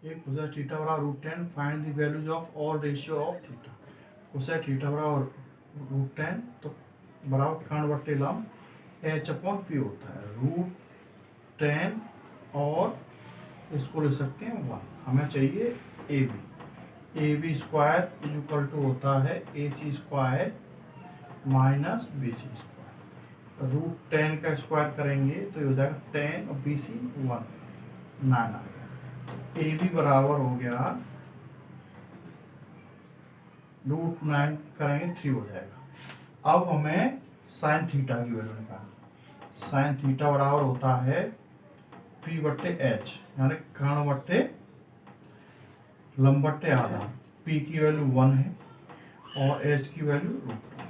ये cosec theta बराबर √10 find the values of all ratio of theta. Cosec theta बराबर √10 तो बराबर कर्ण बट्टे लंब h/p होता है √10 और इसको ले सकते हैं 1। हमें चाहिए A B square is equal to होता है AC² माइनस BC स्क्वायर। √10 का स्क्वायर करेंगे तो ये हो जाएगा 10 और BC 1 9 आ गया। ए बी बराबर हो गया √9 करेंगे 3 हो जाएगा। अब हमें साइन थीटा की वैल्यू निकालनी। साइन थीटा बराबर होता है P/H यानी कर्ण बट्टे लंब बट्टे आधा। P की वैल्यू 1 है और H की वैल्यू √2।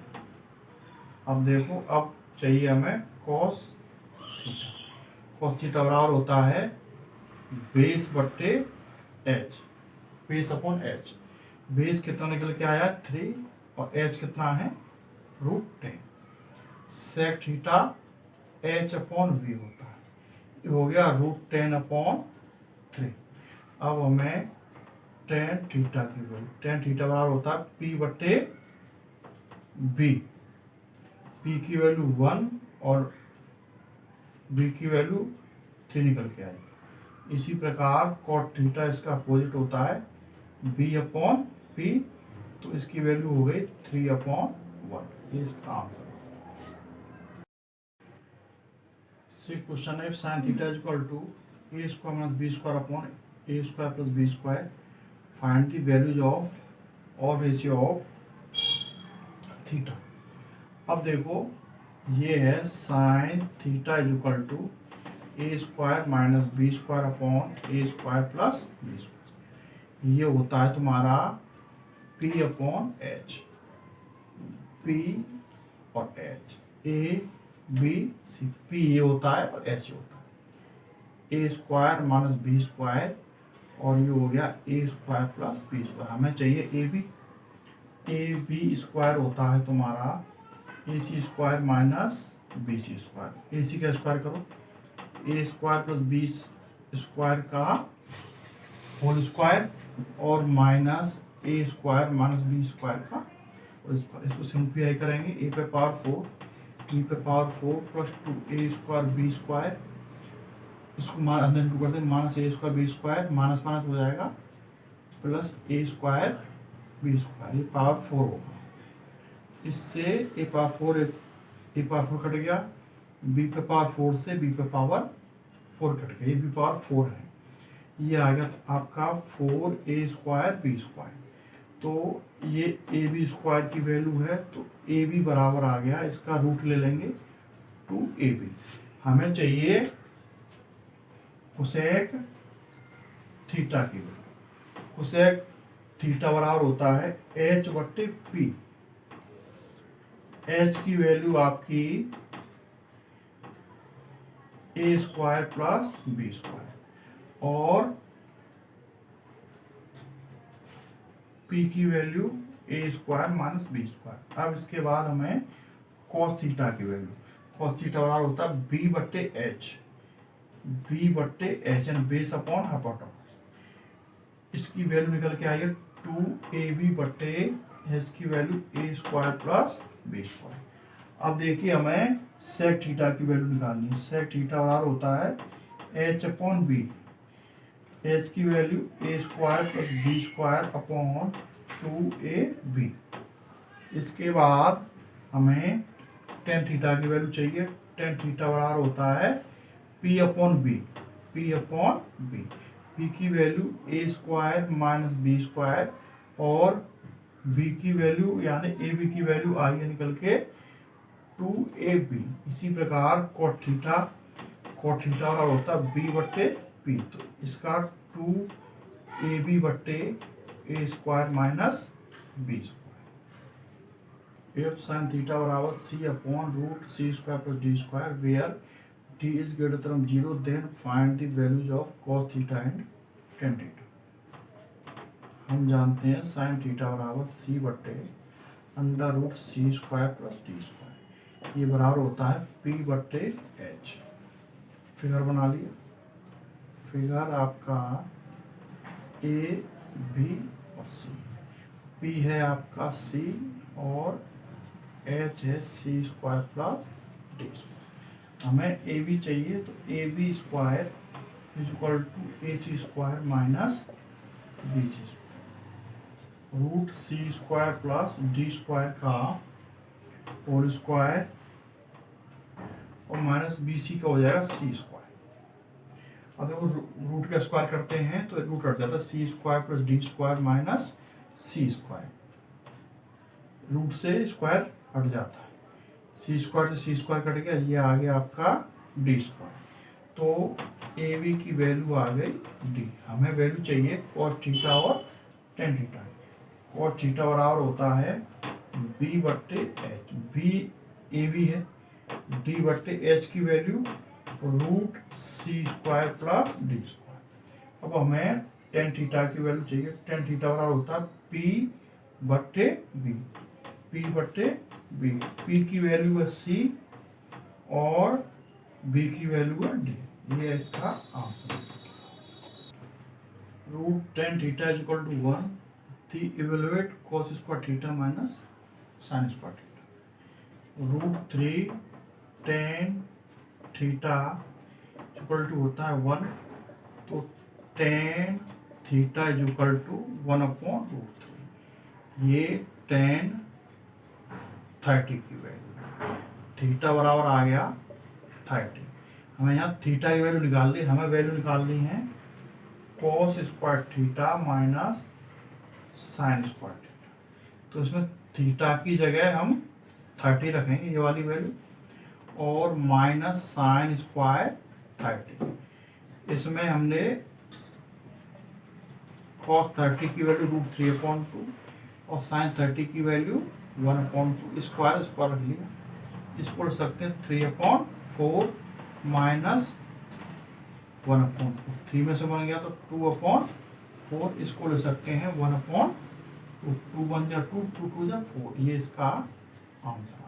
अब देखो, अब चाहिए हमें cos थीटा। cos थीटा बराबर होता है बेस बट्टे H, base upon H। Base कितना निकल के आया 3 और H कितना है √10। सेक थीटा H/V होता है, ये हो गया √10/3। अब हमें tan थीटा की वैल्यू, tan थीटा बराबर होता है P/B। P की वैल्यू 1 और B की वैल्यू 3 निकल के आई। इसी प्रकार cot थीटा इसका अपोजिट होता है B/P, तो इसकी वैल्यू हो गई 3/1। ये इसका आंसर है। क्वेश्चन है sin theta is equal to A² - B² upon A² + B², find the values of और रेशियो ऑफ थीटा। अब देखो, ये है sin theta is equal to A² - B² upon A² + B²। ये होता है तुम्हारा P/H, P और H, A B C। P ये होता है और H ये होता है। A² - B² और ये हो गया A² + B²। हमें चाहिए AB होता है तुम्हारा AC² - BC²। AC का स्क्वायर करो, A² + B² का होल स्क्वायर और माइनस A² - B² का होल स्क्वायर। इसको सिंप्लीफाई करेंगे, A पे पावर 4 B पे पावर 4 + 2A² B²। इसको अंदर इंटू कर देंगे, -A² B² माइनस माइनस हो जाएगा प्लस A² B²। ये पावर 4 होगा। इससे A पावर 4 कट गया, B पे पावर 4 से B पे पावर 4 कट गया, ये B पावर 4 है। ये आ गया आपका 4A² B²। तो ये AB² की वैल्यू है, तो AB बराबर आ गया, इसका रूट ले लेंगे 2AB। हमें चाहिए कोसेक थीटा की वैल्यू। कोसेक थीटा बराबर होता है H/P। H की वैल्यू आपकी A² + B² और P की वैल्यू A² - B²। अब इसके बाद हमें cos थीटा की वैल्यू। cos थीटा बराबर होता है B/H, B/H and base upon hypotenuse. इसकी वैल्यू निकल के आई है 2AB/H की वैल्यू A² + B²। अब देखिए, हमें सेक थीटा की वैल्यू निकालनी है। सेक थीटा बराबर होता है H/B। H की value A² + B² upon 2AB। इसके बाद हमें tan थीटा की वैल्यू चाहिए। tan थीटा बराबर होता है P/B। P/B, P की वैल्यू A² - B² और B की वैल्यू यानी AB की वैल्यू आई है निकल के 2AB। इसी प्रकार cot थीटा का होता है B/P, तो इसका 2AB/A² - B²। If sin theta बराबर C/√C² + D², where D is greater than 0, then find the values of cos theta and tan theta. हम जानते हैं sin थीटा बराबर C/√C² + D²। ये बराबर होता है P/H। फिगर बना लिया। फिगर आपका ए बी और सी। पी है आपका सी और एच है C square plus D square. हमें ए बी चाहिए, तो A B square is equal to A C square minus B C square, root C square plus D square का होल स्क्वायर और माइनस बी सी का हो जाएगा सी square. अब देखो रूट का स्क्वायर करते हैं तो रूट हट जाता है, C square plus D square minus C square, root से स्क्वायर हट जाता है, सी स्क्वायर से सी स्क्वायर कट गया, ये आ गया आपका डी स्क्वायर। तो ए बी की वैल्यू आ गई डी। हमें वैल्यू चाहिए कॉस थीटा और टेन थीटा। कॉस थीटा बराबर होता है बी बट्टे एच, बी ए बी है, डी बट्टे एच की value root C square plus D square. अब हमें टेन थीटा की वैल्यू चाहिए, टेन थीटा बराबर होता है पी बट्टे बी, पी बट्टे बी, पी की वैल्यू है सी और बी की वैल्यू है डी। ये है इसका answer. Root tan theta is equal to 1, the evaluate cos square theta minus sine square theta. Root 3 tan theta equal to होता है 1, तो tan theta is equal to 1/√3। ये टेन 30 की वैल्यू, थीटा बराबर आ गया 30। हमें यहाँ थीटा की वैल्यू निकालनी, हमें वैल्यू निकालनी है cos square theta minus sine square theta. तो इसमें थीटा की जगह हम 30 रखेंगे, ये वाली वैल्यू, और माइनस साइन स्क्वायर 30। इसमें हमने कॉस 30 की वैल्यू √3/2 और साइन 30 की वैल्यू 1/2, स्क्वायर स्क्वायर रख लिया। इसको लिख सकते हैं 3/4 माइनस 1/4, 3 में से बन गया तो 2/4, इसको ले सकते हैं 1/2, 2 बन जाए 2, 2 2 जा 4। ये इसका आंसर।